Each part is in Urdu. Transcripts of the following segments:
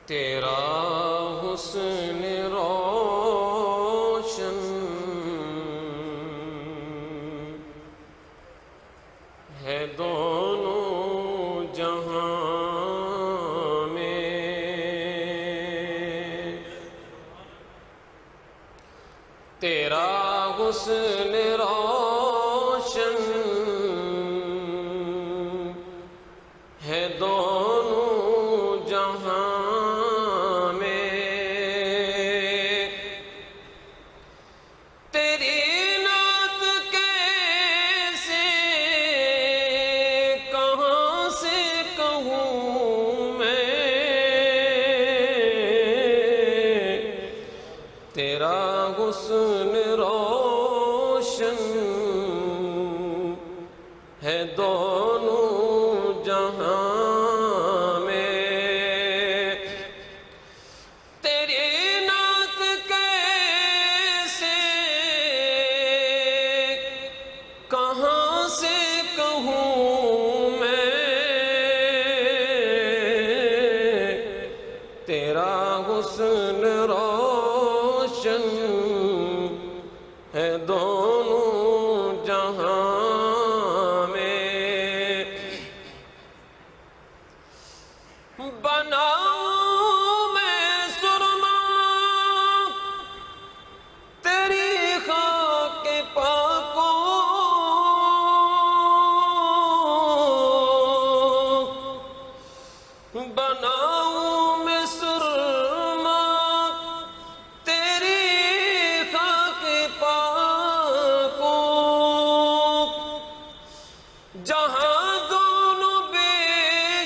تیرا حسن روشن ہے دونوں جہاں میں، تیرا حسن روشن ہے دونوں جہاں میں، تیری نعت کیسے کہاں سے کہوں میں، تیرا حسن روشن ہے دونوں جہاں میں، تیری نعت کیسے کہاں سے کہوں میں، تیرا حسن روشن ہے دونوں جہاں میں، بناؤں میں سرما تیری خاک پا کو، بناؤں میں سرما تیری خاک پا کو، جہاں دونوں بے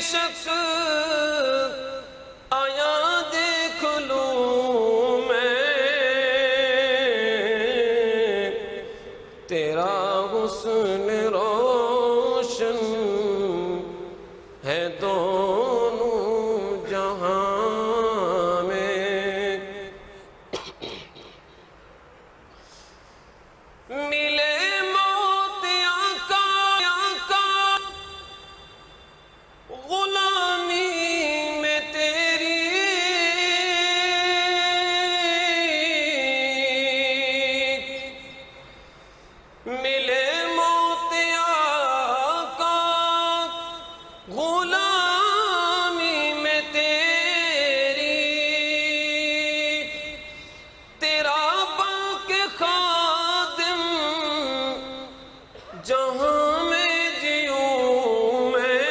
شک آیا دیکھ لوں میں، تیرا حسن روشن ہے دونوں جہاں میں، ملے موتیاں کا غلامی میں تیری، ملے موتیاں کا غلامی میں تیری، تیرا باق خادم جہاں میں جیوں میں،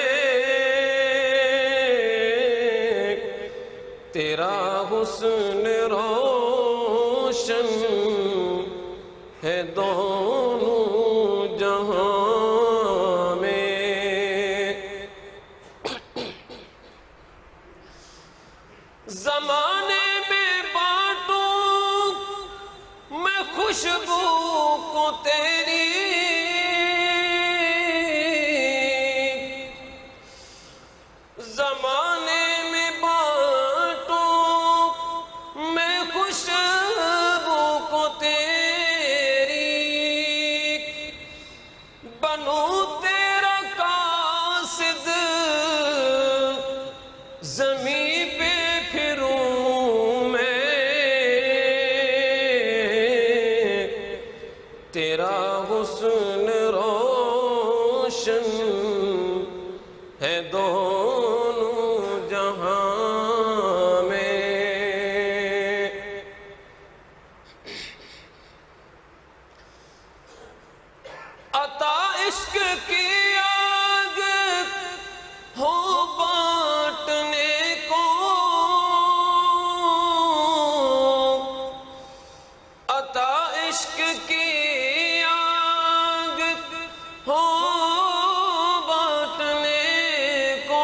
تیرا حسن روشن ہے دونوں جہاں میں، زمانے میں بانٹوں میں خوشبو کو تیری، زمانے میں بانٹوں میں خوشبو کو تیری، بنوں تیرا قاصد زمین پہ پھروں میں، تیرا حسن روشن ہے دونوں جہاں میں، عطا عشق کی آگ ہو بانٹنے کو، عطا عشق کی آگ ہو بانٹنے کو،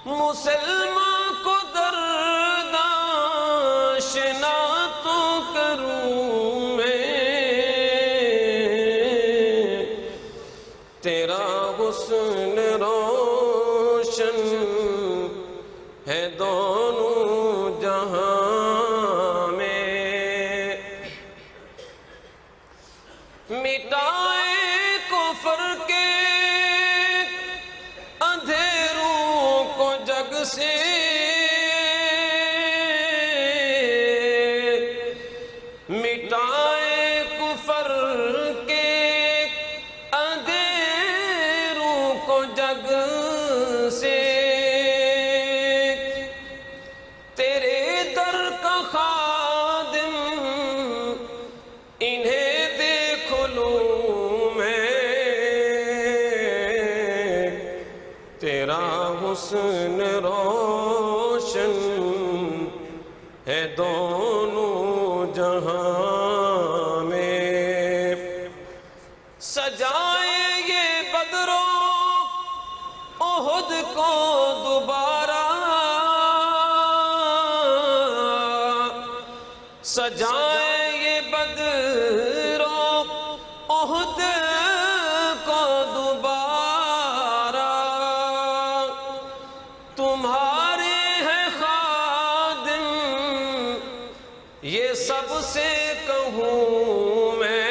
مسلمان کو درد آشنا تو کروں میں، تیرا حسن روشن ہے دونوں جہاں میں، جہاں میں سجائیں یہ بدر و احد کو دوبارہ سجائیں یہ بدر و احد کو دوبارہ تمہارے ہیں خادم یہ سب سے کہوں میں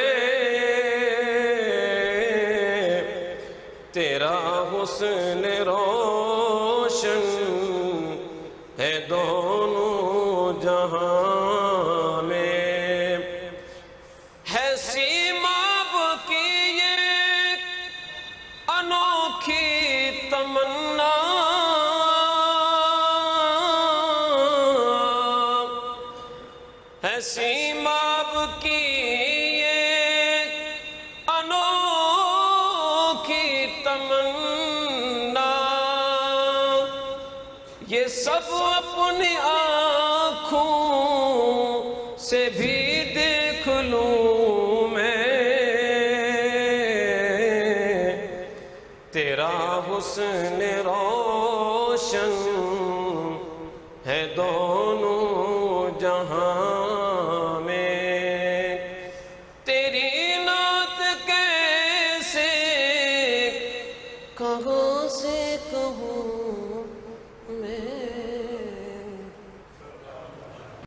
تیرا حسن روشن ہے دونوں جہاں میں ہے سیماب کی یہ انوکھی تمنا ہے سیماب کی یہ انوکھی تمنا یہ سب اپنی آنکھوں سے بھی دیکھ لوں میں تیرا حسن روشن ہے دونوں جہاں میں تیری نعت کیسے کہاں سے کہوں